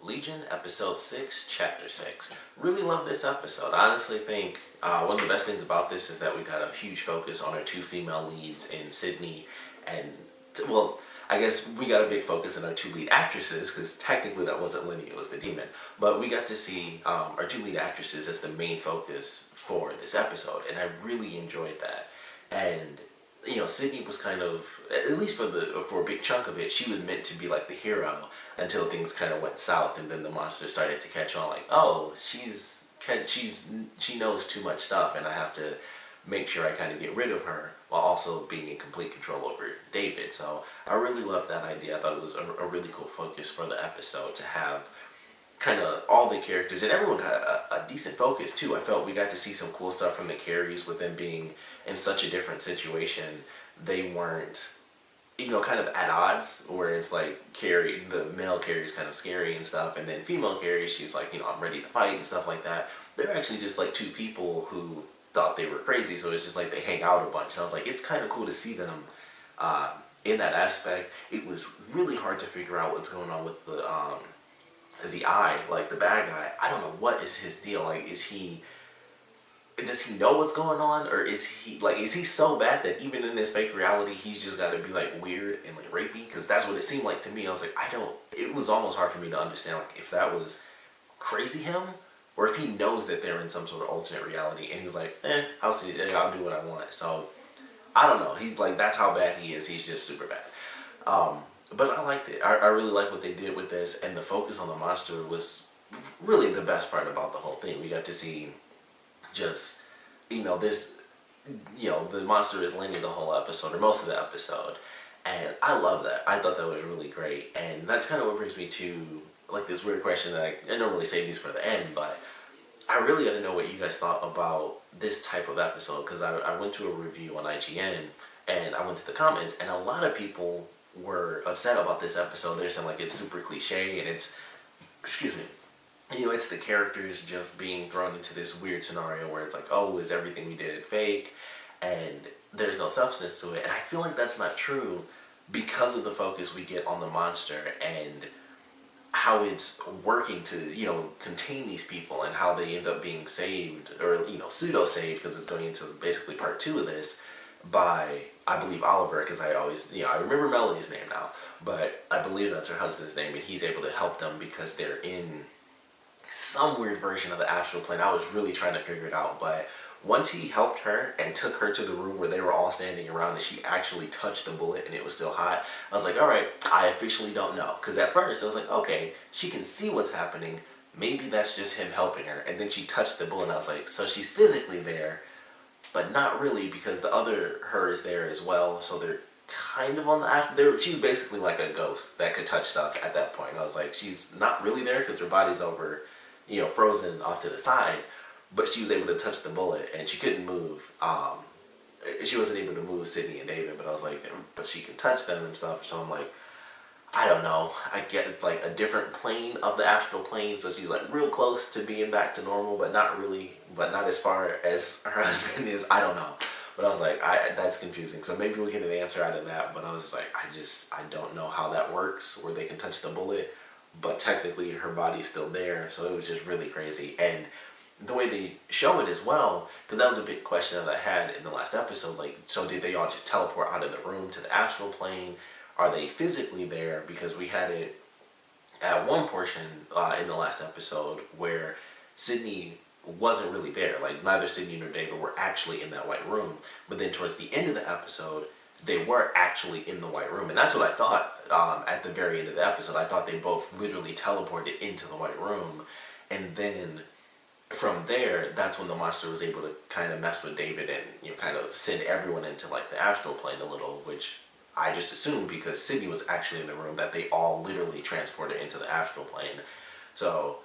Legion, Episode 6, Chapter 6. Really love this episode. I honestly think one of the best things about this is that we got a huge focus on our two female leads in Sydney and, well, I guess we got a big focus on our two lead actresses, because technically that wasn't Lenny, it was the demon. But we got to see our two lead actresses as the main focus for this episode, and I really enjoyed that. And you know, Sydney was kind of, at least for a big chunk of it, she was meant to be like the hero until things kind of went south, and then the monster started to catch on. Like, oh, she knows too much stuff, and I have to make sure I kind of get rid of her while also being in complete control over David. So I really loved that idea. I thought it was a really cool focus for the episode to have kind of all the characters, and everyone got a decent focus too. I felt we got to see some cool stuff from the Carries with them being in such a different situation. They weren't, you know, kind of at odds, where it's like Carrie, the male Carrie's kind of scary and stuff, and then female Carrie, she's like, you know, I'm ready to fight and stuff like that. They're actually just like two people who thought they were crazy, so it's just like they hang out a bunch. And I was like, it's kind of cool to see them in that aspect. It was really hard to figure out what's going on with the eye, like the bad guy. I don't know what is his deal. Like, does he know what's going on, or is he so bad that even in this fake reality he's just got to be like weird and like rapey? Because that's what it seemed like to me. I was like, it was almost hard for me to understand, like, if that was crazy him, or if he knows that they're in some sort of alternate reality and he's like, I'll see, I'll do what I want. So I don't know. He's like, that's how bad he is. He's just super bad. But I liked it. I really like what they did with this, and the focus on the monster was really the best part about the whole thing. We got to see just, you know, the monster is Lenny the whole episode, or most of the episode, and I love that. I thought that was really great, and that's kind of what brings me to, like, this weird question that I don't really save these for the end, but I really got to know what you guys thought about this type of episode, because I went to a review on IGN, and I went to the comments, and a lot of people were upset about this episode. They're saying like it's super cliche, and it's, excuse me, you know, it's the characters just being thrown into this weird scenario where it's like, oh, is everything we did fake, and there's no substance to it. And I feel like that's not true because of the focus we get on the monster and how it's working to, you know, contain these people, and how they end up being saved, or, you know, pseudo-saved, because it's going into basically part 2 of this, by, I believe, Oliver, because I always, you know, I remember Melody's name now, but I believe that's her husband's name, and he's able to help them because they're in some weird version of the astral plane. I was really trying to figure it out, but once he helped her and took her to the room where they were all standing around and she actually touched the bullet and it was still hot, I was like, alright, I officially don't know. Because at first I was like, okay, she can see what's happening, maybe that's just him helping her. And then she touched the bullet and I was like, so she's physically there, but not really, because the other her is there as well, so they're kind of on the astral. She's basically like a ghost that could touch stuff at that point. I was like, she's not really there because her body's over, you know, frozen off to the side, but she was able to touch the bullet, and she couldn't move. She wasn't able to move Sydney and David, but I was like, but she can touch them and stuff, so I'm like, I don't know. I get like a different plane of the astral plane, so she's like real close to being back to normal, but not really, but not as far as her husband is. I don't know. But I was like, that's confusing. So maybe we'll get an answer out of that, but I was just like, I don't know how that works, where they can touch the bullet, but technically her body's still there, so it was just really crazy. And the way they show it as well, because that was a big question that I had in the last episode, like, so did they all just teleport out of the room to the astral plane? Are they physically there? Because we had it at one portion in the last episode where Sydney wasn't really there. Like, neither Sydney nor David were actually in that white room. But then towards the end of the episode, they were actually in the white room. And that's what I thought at the very end of the episode. I thought they both literally teleported into the white room. And then from there, that's when the monster was able to kind of mess with David and, you know, kind of send everyone into like the astral plane a little, which I just assumed, because Sydney was actually in the room, that they all literally transported into the astral plane. So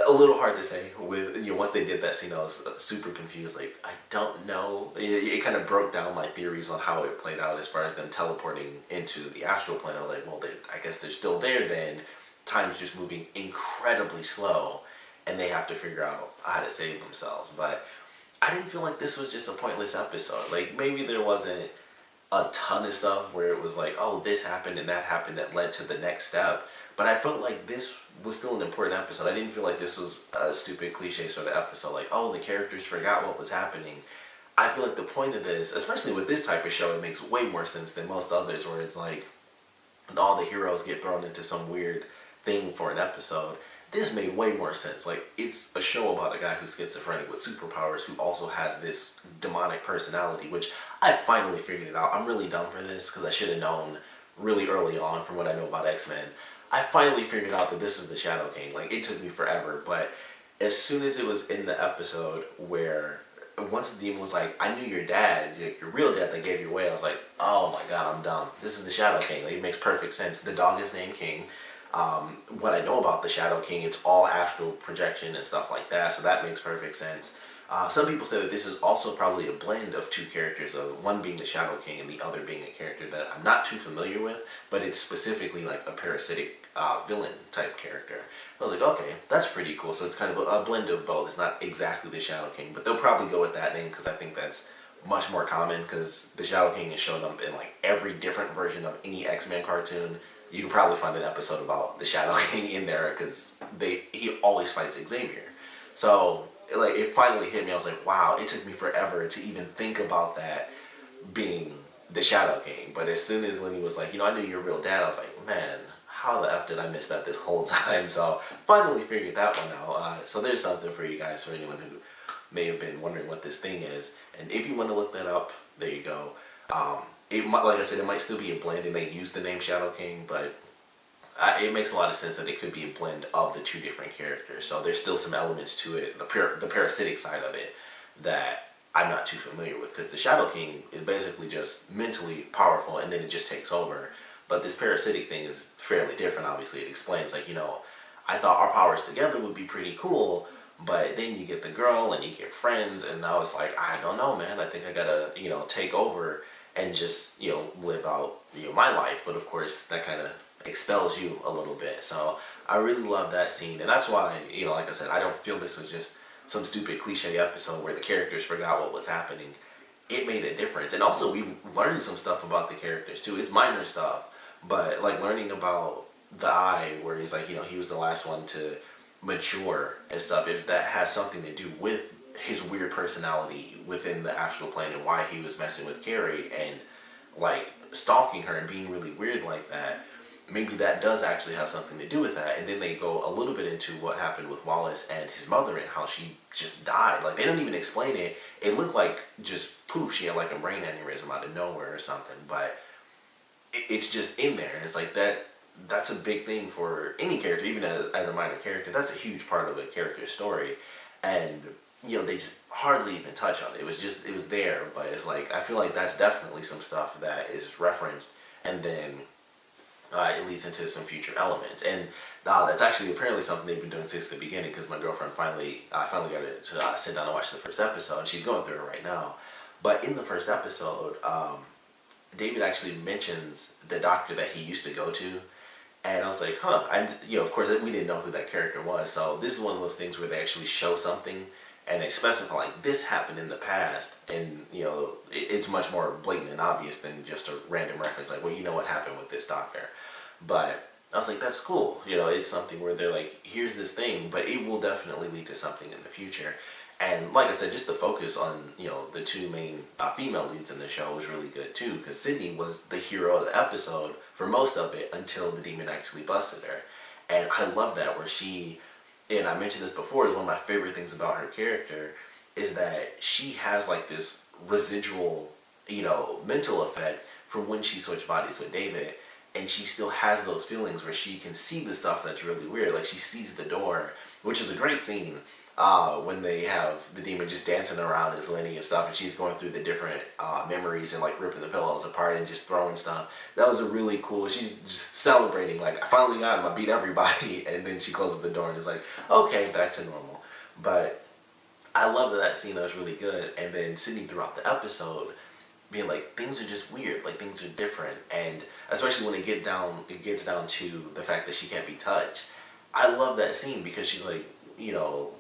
a little hard to say. With, you know, once they did that scene, I was super confused. Like, I don't know. It kind of broke down my theories on how it played out as far as them teleporting into the astral plane. I was like, well, I guess they're still there then. Time's just moving incredibly slow, and they have to figure out how to save themselves. But I didn't feel like this was just a pointless episode. Like, maybe there wasn't a ton of stuff where it was like, oh, this happened and that happened that led to the next step. But I felt like this was still an important episode. I didn't feel like this was a stupid cliche sort of episode, like, oh, the characters forgot what was happening. I feel like the point of this, especially with this type of show, it makes way more sense than most others where it's like all the heroes get thrown into some weird thing for an episode. This made way more sense. Like, it's a show about a guy who's schizophrenic with superpowers who also has this demonic personality, which I finally figured it out. I'm really dumb for this because I should have known really early on from what I know about X-Men. I finally figured out that this was the Shadow King. Like, it took me forever, but as soon as it was in the episode where once the demon was like, I knew your dad, your real dad that gave you away, I was like, oh my god, I'm dumb. This is the Shadow King. Like, it makes perfect sense. The dog is named King. What I know about the Shadow King, it's all astral projection and stuff like that, so that makes perfect sense. Some people say that this is also probably a blend of two characters, of one being the Shadow King and the other being a character that I'm not too familiar with, but it's specifically like a parasitic villain type character. I was like, okay, that's pretty cool. So it's kind of a blend of both. It's not exactly the Shadow King, but they'll probably go with that name because I think that's much more common, because the Shadow King is shown up in like every different version of any X-Men cartoon. You can probably find an episode about the Shadow King in there because he always fights Xavier. So like, it finally hit me. I was like, wow, it took me forever to even think about that being the Shadow King. But as soon as Lenny was like, I knew your real dad, I was like, man, how the F did I miss that this whole time? So finally figured that one out. So there's something for you guys, for anyone who may have been wondering what this thing is. And if you want to look that up, there you go. It might, like I said, it might still be a blend, and they use the name Shadow King, but it makes a lot of sense that it could be a blend of the two different characters. So there's still some elements to it, the parasitic side of it, that I'm not too familiar with, because the Shadow King is basically just mentally powerful and then it just takes over. But this parasitic thing is fairly different. Obviously, it explains, like, I thought our powers together would be pretty cool, but then you get the girl and you get friends, and now it's like, I don't know, man. I think I gotta, take over and just, live out, my life. But of course, that kind of expels you a little bit. So I really love that scene, and that's why, like I said, I don't feel this was just some stupid cliche episode where the characters forgot what was happening. It made a difference, and also we learned some stuff about the characters too. It's minor stuff, but like learning about the Eye, where he's like, he was the last one to mature and stuff, if that has something to do with his weird personality within the astral plane and why he was messing with Carrie and like stalking her and being really weird like that, maybe that does actually have something to do with that. And then they go a little bit into what happened with Wallace and his mother and how she just died. Like, they don't even explain it. It looked like just poof, she had like a brain aneurysm out of nowhere or something, but it's just in there. And it's like that's a big thing for any character, even as a minor character. That's a huge part of a character's story. And they just hardly even touch on it. It was there, but it's like, I feel like that's definitely some stuff that is referenced, and then it leads into some future elements. And that's actually apparently something they've been doing since the beginning, because my girlfriend finally got her to sit down and watch the first episode, and she's going through it right now. But in the first episode, David actually mentions the doctor that he used to go to, and I was like, huh. Of course, we didn't know who that character was, so this is one of those things where they actually show something and they specify, like, this happened in the past, and it's much more blatant and obvious than just a random reference, like, well, what happened with this doctor. But I was like, that's cool. It's something where they're like, here's this thing, but it will definitely lead to something in the future. And like I said, just the focus on the two main female leads in the show was really good too, because Sydney was the hero of the episode for most of it until the demon actually busted her. And I love that, where she, and I mentioned this before, is one of my favorite things about her character, is that she has like this residual, mental effect from when she switched bodies with David, and she still has those feelings where she can see the stuff that's really weird. Like, she sees the door, which is a great scene, when they have the demon just dancing around as Lenny and stuff, and she's going through the different memories and like ripping the pillows apart and just throwing stuff. That was a really cool, she's just celebrating, like, I finally got him, I beat everybody, and then she closes the door and is like, okay, back to normal. But I love that scene. That was really good. And then Sydney throughout the episode being like, things are just weird, like, things are different, and especially when it gets down to the fact that she can't be touched. I love that scene because she's like,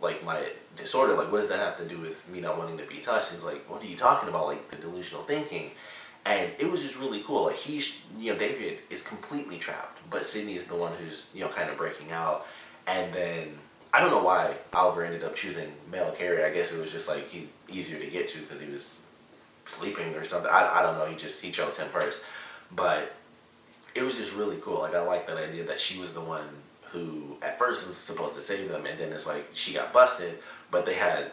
like, my disorder, like, what does that have to do with me not wanting to be touched? He's like, what are you talking about, like, the delusional thinking? And it was just really cool. Like David is completely trapped, but Sydney is the one who's kind of breaking out. And then I don't know why Oliver ended up choosing male carrier. I guess it was just like he's easier to get to because he was sleeping or something. I don't know. He chose him first, but it was just really cool. Like I like that idea that she was the one who at first was supposed to save them, and then it's like she got busted, but they had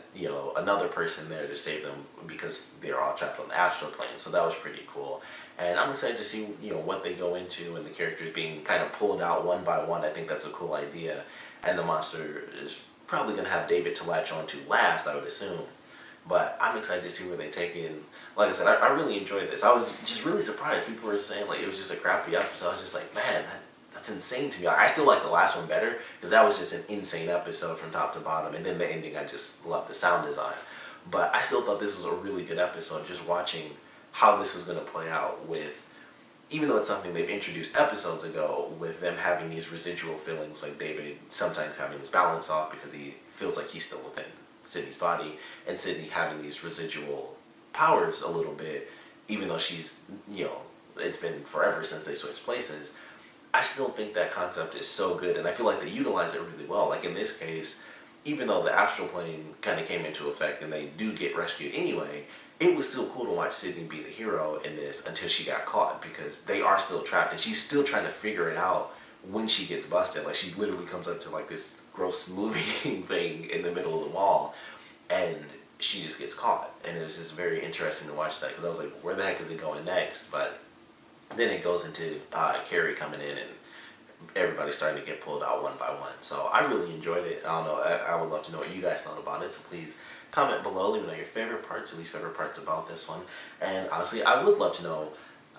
another person there to save them because they're all trapped on the astral plane. So that was pretty cool, and I'm excited to see what they go into and the characters being kind of pulled out one by one. I think that's a cool idea, and the monster is probably gonna have David to latch on to last, I would assume. But I'm excited to see where they take it. And like I said, I really enjoyed this. I was just really surprised. People were saying like it was just a crappy episode. I was just like, man, that's insane to me. I still like the last one better because that was just an insane episode from top to bottom. And then the ending, I just loved the sound design. But I still thought this was a really good episode. Just watching how this was going to play out with, even though it's something they've introduced episodes ago, with them having these residual feelings, like David sometimes having his balance off because he feels like he's still within Sydney's body, and Sydney having these residual powers a little bit, even though she's, it's been forever since they switched places. I still think that concept is so good, and I feel like they utilize it really well. Like in this case, even though the astral plane kind of came into effect and they do get rescued anyway, it was still cool to watch Sydney be the hero in this until she got caught, because they are still trapped and she's still trying to figure it out when she gets busted. Like she literally comes up to like this gross moving thing in the middle of the wall and she just gets caught. And it was just very interesting to watch that because I was like, where the heck is it going next? But then it goes into Carrie coming in and everybody's starting to get pulled out one by one. So I really enjoyed it. I don't know, I would love to know what you guys thought about it. So please comment below, let me know your favorite parts, your least favorite parts about this one. And honestly, I would love to know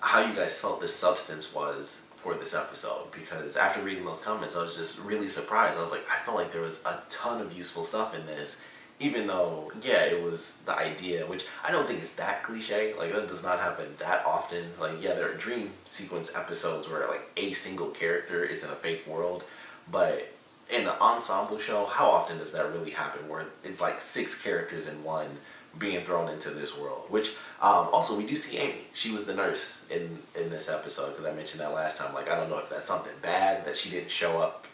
how you guys felt the substance was for this episode, because after reading those comments I was just really surprised. I was like, I felt like there was a ton of useful stuff in this, even though it was the idea, which I don't think is that cliche. Like that does not happen that often. Like there are dream sequence episodes where like a single character is in a fake world, but in an ensemble show, how often does that really happen where it's like 6 characters in one being thrown into this world? Which also we do see Amy. She was the nurse in this episode, because I mentioned that last time. Like I don't know if that's something bad that she didn't show up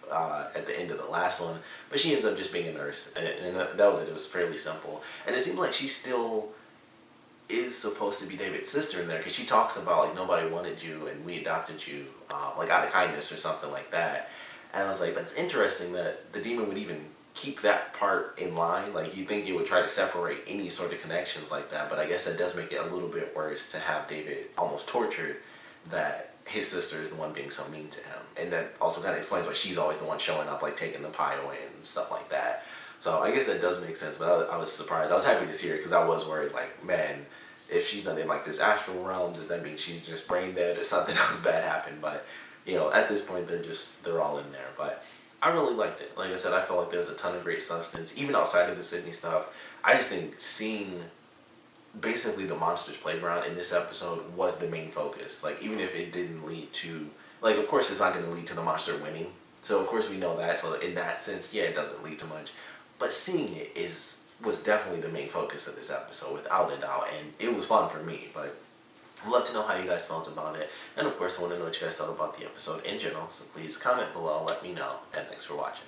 at the end of the last one, but she ends up just being a nurse, and that was it. It was fairly simple, and it seems like she still is supposed to be David's sister in there, because she talks about like nobody wanted you and we adopted you like out of kindness or something like that. And I was like, that's interesting that the demon would even keep that part in line. Like you think it would try to separate any sort of connections like that, but I guess that does make it a little bit worse to have David almost tortured that his sister is the one being so mean to him. And that also kind of explains why she's always the one showing up, like taking the pie away and stuff like that. So I guess that does make sense, but I was surprised. I was happy to see her because I was worried, like, man, if she's not in like this astral realm, does that mean she's just brain dead or something else bad happened? But at this point they're all in there. But I really liked it. Like I said, I felt like there was a ton of great substance, even outside of the Sydney stuff. I just think seeing basically the monster's playground in this episode was the main focus. Like even if it didn't lead to, like of course it's not going to lead to the monster winning. So of course we know that. So in that sense, it doesn't lead to much. But seeing it was definitely the main focus of this episode, without a doubt. And it was fun for me. But I'd love to know how you guys felt about it. And of course I want to know what you guys thought about the episode in general. So please comment below, let me know. And thanks for watching.